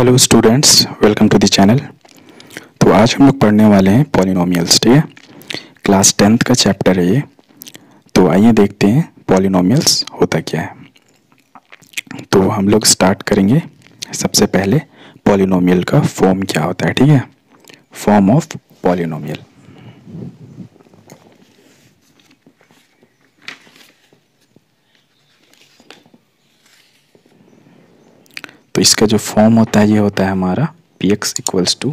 Hello students, welcome to the channel. तो आज हम लोग पढ़ने वाले हैं पॉलिनोमियल्स। ठीक है, क्लास 10th का चैप्टर है ये। तो आइए देखते हैं पॉलिनोमियल्स होता क्या है। तो हम लोग स्टार्ट करेंगे सबसे पहले पॉलिनोमियल का फॉर्म क्या होता है। ठीक है, फॉर्म ऑफ पॉलिनोमियल। तो इसका जो फॉर्म होता है ये होता है हमारा P X equals to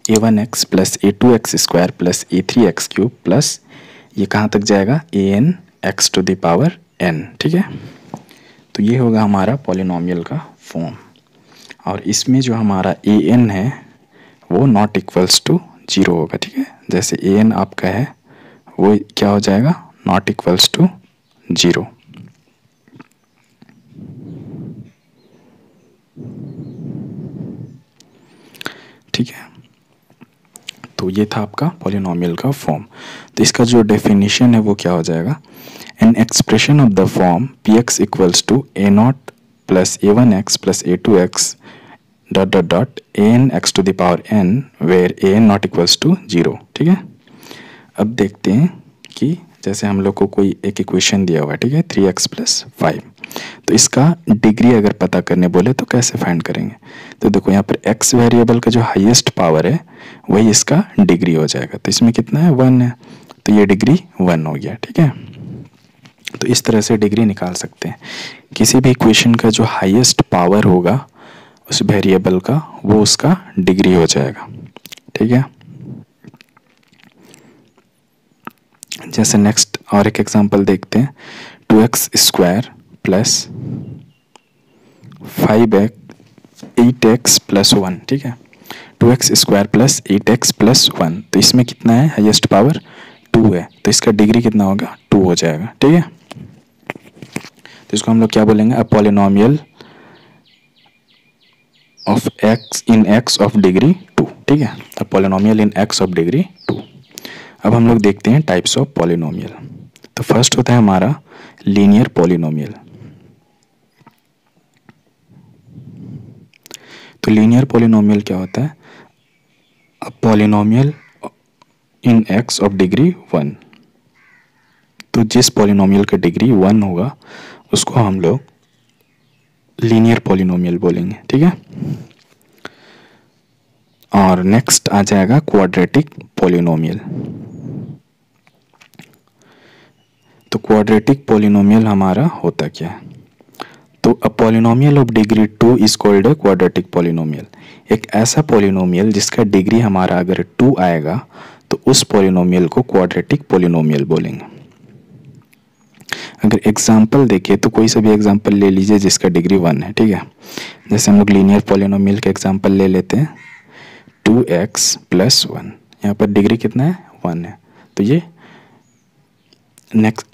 a1x plus a2x square plus a3x cube plus ये कहाँ तक जाएगा an x to the power n। ठीक है, तो ये होगा हमारा पॉलिनोमियल का फॉर्म। और इसमें जो हमारा an है वो नॉट इक्वल्स टू 0 होगा। ठीक है, जैसे an आपका है वो क्या हो जाएगा, नॉट इक्वल्स टू 0। ठीक है, तो ये था आपका पॉलिनोमियल का फॉर्म। तो इसका जो डेफिनेशन है वो क्या हो जाएगा, an expression of the form P X equals to A naught plus A one X plus A two X dot dot dot A N X to the power N where A N not equals to 0। ठीक है, अब देखते हैं कि जैसे हम लोग को कोई एक इक्वेशन दिया हुआ है, ठीक है, 3x प्लस 5। तो इसका डिग्री अगर पता करने बोले तो कैसे फाइंड करेंगे। तो देखो यहाँ पर x वेरिएबल का जो हाईएस्ट पावर है वही इसका डिग्री हो जाएगा। तो इसमें कितना है, 1 है, तो ये डिग्री 1 हो गया। ठीक है, तो इस तरह से डिग्री निकाल सकते हैं। किसी भी इक्वेशन का जो हाईएस्ट पावर होगा उस वेरिएबल का वो उसका डिग्री हो जाएगा। ठीक है, जैसे नेक्स्ट और एक एग्जांपल देखते हैं, 2x square plus 8x plus 1। ठीक है, 2x square plus 8x plus 1, तो इसमें कितना है, हाईएस्ट पावर 2 है, तो इसका डिग्री कितना होगा, 2 हो जाएगा। ठीक है, तो इसको हम लोग क्या बोलेंगे, a polynomial of x in x of degree 2। ठीक है, a polynomial in x of degree 2। अब हम लोग देखते हैं टाइप्स ऑफ पॉलिनोमियल। तो फर्स्ट होता है हमारा लीनियर पॉलिनोमियल। तो लीनियर पॉलिनोमियल क्या होता है, a polynomial in x of degree 1। तो जिस पॉलिनोमियल का डिग्री 1 होगा उसको हम लोग लीनियर पॉलिनोमियल बोलेंगे। ठीक है, और नेक्स्ट आ जाएगा क्वाड्रेटिक पॉलिनोमियल। तो क्वाड्रेटिक पॉलिनोमियल हमारा होता क्या है, तो a polynomial of degree 2 is called a quadratic polynomial. एक ऐसा पॉलिनोमियल जिसका डिग्री हमारा अगर 2 आएगा तो उस पॉलिनोमियल को क्वाड्रेटिक पॉलिनोमियल बोलेंगे। अगर एग्जाम्पल देखें तो कोई सा भी एग्जाम्पल ले लीजिए जिसका डिग्री 1 है। ठीक है, जैसे हम लोग लीनियर पॉलिनोमियल का एग्जाम्पल ले लेते हैं, 2x प्लस 1, यहाँ पर डिग्री कितना है, 1 है। तो ये नेक्स्ट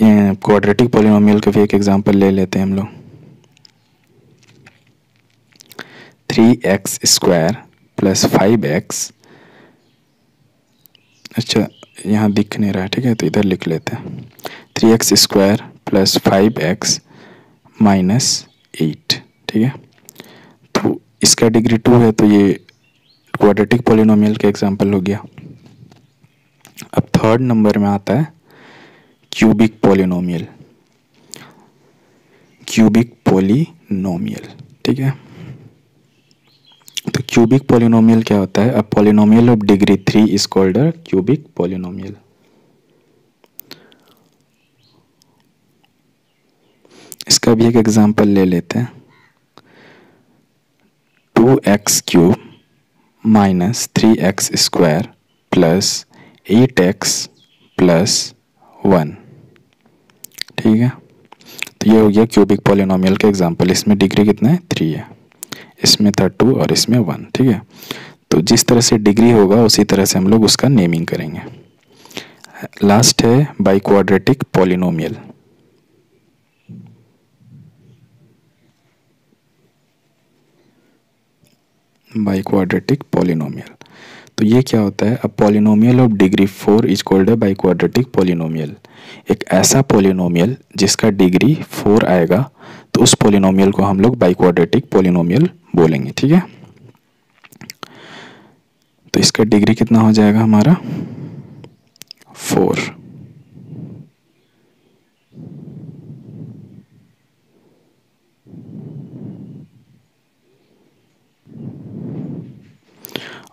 क्वाड्रेटिक पॉलिनोमियल का भी एक एग्जांपल ले लेते हैं हम लोग, 3x स्क्वायर प्लस 5x। अच्छा, यहाँ दिख नहीं रहा है, ठीक है, तो इधर लिख लेते हैं, 3x square plus 5x minus 8। ठीक है, तो इसका डिग्री 2 है, तो ये क्वाड्रेटिक पॉलिनोमियल का एग्जांपल हो गया। अब थर्ड नंबर में आता है क्यूबिक पॉलिनोमियल। क्यूबिक पॉलिनोमियल, ठीक है, तो क्यूबिक पॉलिनोमियल क्या होता है, a polynomial of degree 3 is called a cubic polynomial. इसका भी एक एग्जांपल ले लेते हैं, 2x cube minus 3x square plus 8x plus 1। ठीक है, तो ये हो गया क्यूबिक पॉलिनोमियल का एग्जांपल। इसमें डिग्री कितना है, 3 है, इसमें था 2 और इसमें 1। ठीक है, तो जिस तरह से डिग्री होगा उसी तरह से हम लोग उसका नेमिंग करेंगे। लास्ट है by quadratic polynomial. By quadratic polynomial, तो ये क्या होता है, a polynomial of degree 4 is called by quadratic polynomial. एक ऐसा पॉलिनोमियल जिसका डिग्री 4 आएगा तो उस पॉलिनोमियल को हम लोग बाई क्वाड्रेटिक पॉलिनोमियल बोलेंगे। ठीक है, तो इसका डिग्री कितना हो जाएगा हमारा 4।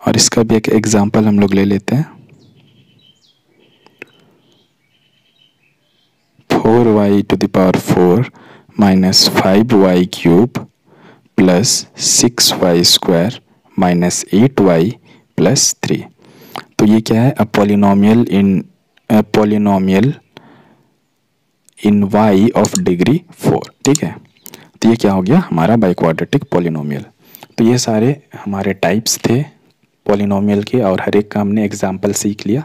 और इसका भी एक एग्जांपल हम लोग ले लेते हैं। 4y to the power 4 minus 5y cube plus 6y square minus 8y plus 3। तो ये क्या है? Polynomial in y of degree 4। ठीक है, तो ये क्या हो गया? हमारा बाइक्वाड्रेटिक पॉलिनोमियल। तो ये सारे हमारे टाइप्स थे पॉलिनोमियल के, और हर एक का हमने एग्जाम्पल सीख लिया।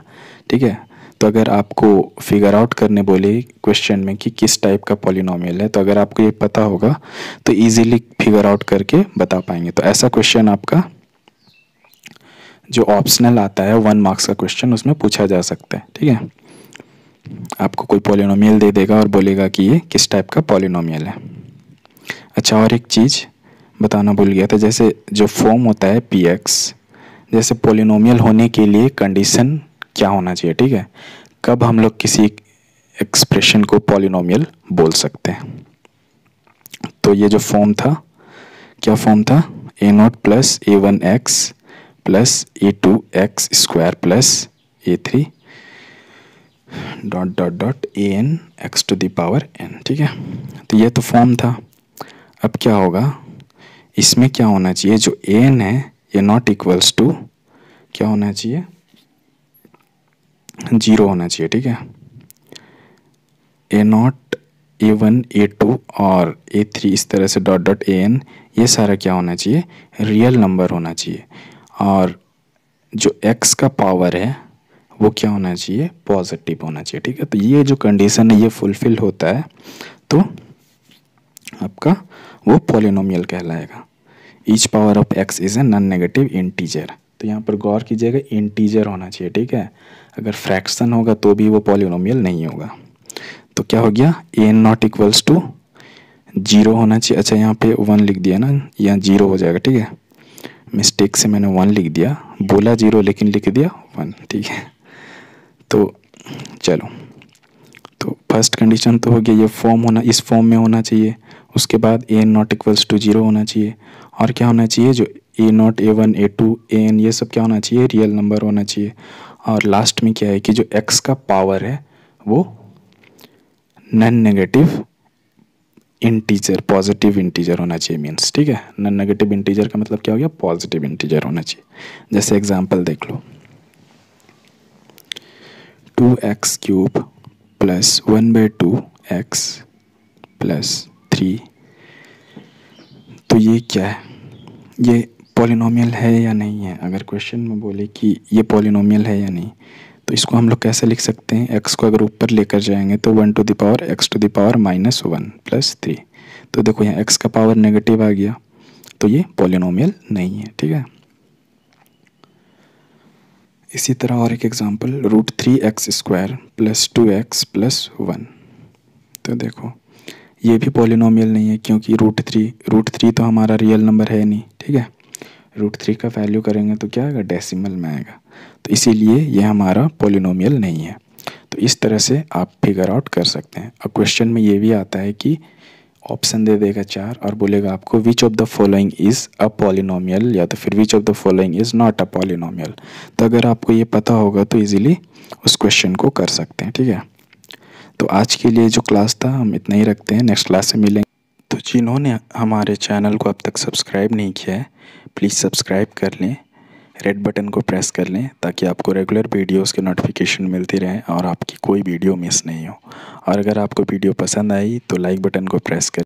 ठीक है, तो अगर आपको फिगर आउट करने बोले क्वेश्चन में कि किस टाइप का पॉलिनोमियल है, तो अगर आपको ये पता होगा तो इजीली फिगर आउट करके बता पाएंगे। तो ऐसा क्वेश्चन आपका जो ऑप्शनल आता है 1 मार्क्स का क्वेश्चन, उसमें पूछा जा सकता है। ठीक है, आपको कोई पॉलिनोमियल दे देगा और बोलेगा कि ये किस टाइप का पॉलिनोमियल है। अच्छा, और एक चीज़ बताना भूल गया था, जैसे जो फॉर्म होता है px, जैसे पॉलिनोमियल होने के लिए कंडीशन क्या होना चाहिए? ठीक है, कब हम लोग किसी एक्सप्रेशन को पॉलिनोमियल बोल सकते हैं? तो ये जो फॉर्म था, क्या फॉर्म था? a0 plus a1x plus a2x square plus a3 dot dot dot an x to the power n। ठीक है, तो ये तो फॉर्म था। अब क्या होगा? इसमें क्या होना चाहिए? जो an है ये नॉट इक्वल्स टू क्या होना चाहिए? 0 होना चाहिए। ठीक है, a0 a1 a2 और a3 इस तरह से डॉट डॉट an, ये सारा क्या होना चाहिए? रियल नंबर होना चाहिए। और जो x का पावर है वो क्या होना चाहिए? पॉजिटिव होना चाहिए। ठीक है, तो ये जो कंडीशन है ये फुलफिल होता है तो आपका वो पॉलिनोमियल कहलाएगा। Each power of x is a non negative integer. तो यहाँ पर गौर कीजिएगा, इंटीजर होना चाहिए। ठीक है, अगर फ्रैक्शन होगा तो भी वो पॉलिनोमियल नहीं होगा। तो क्या हो गया? a नॉट इक्वल्स टू 0 होना चाहिए। अच्छा, यहाँ पे 1 लिख दिया ना, यहाँ 0 हो जाएगा। ठीक है, मिस्टेक से मैंने 1 लिख दिया, बोला 0 लेकिन लिख दिया 1। ठीक है, तो चलो, तो फर्स्ट कंडीशन तो हो गया, ये फॉर्म होना, इस फॉर्म में होना चाहिए। उसके बाद a नॉट इक्वल्स टू 0 होना चाहिए। और क्या होना चाहिए? जो a0 a1 a2 an ये सब क्या होना चाहिए? रियल नंबर होना चाहिए। और लास्ट में क्या है कि जो x का पावर है वो non negative integer, positive integer होना चाहिए मीन्स। ठीक है, नॉन नेगेटिव इंटीजर का मतलब क्या हो गया? पॉजिटिव इंटीजर होना चाहिए। जैसे एग्जांपल देख लो, 2x cube plus 1/2x plus 3। तो ये क्या है? ये पॉलिनोमियल है या नहीं है? अगर क्वेश्चन में बोले कि ये पॉलिनोमियल है या नहीं, तो इसको हम लोग कैसे लिख सकते हैं? x को अगर ऊपर लेकर जाएंगे तो 1 to the power x to the power -1 plus 3। तो देखो यहाँ x का पावर नेगेटिव आ गया, तो ये पॉलिनोमियल नहीं है। ठीक है, इसी तरह और एक example, √3x² plus 2x plus 1। तो देखो ये भी पॉलिनोमियल नहीं है, क्योंकि √3 तो हमारा रियल नंबर है नहीं। ठीक है, √3 का वैल्यू करेंगे तो क्या आएगा? डेसिमल में आएगा। तो इसीलिए ये हमारा पॉलिनोमियल नहीं है। तो इस तरह से आप फिगर आउट कर सकते हैं। अब क्वेश्चन में ये भी आता है कि ऑप्शन दे देगा 4 और बोलेगा आपको which of the following is a polynomial, या तो फिर which of the following is not a polynomial. तो अगर आपको ये पता होगा तो इजीली उस क्वेश्चन को कर सकते हैं। ठीक है, तो आज के लिए जो क्लास था हम इतना ही रखते हैं, नेक्स्ट क्लास से मिलेंगे। तो जिन्होंने हमारे चैनल को अब तक सब्सक्राइब नहीं किया है, प्लीज़ सब्सक्राइब कर लें, रेड बटन को प्रेस कर लें, ताकि आपको रेगुलर वीडियोस के नोटिफिकेशन मिलती रहे और आपकी कोई वीडियो मिस नहीं हो। और अगर आपको वीडियो पसंद आई तो लाइक बटन को प्रेस कर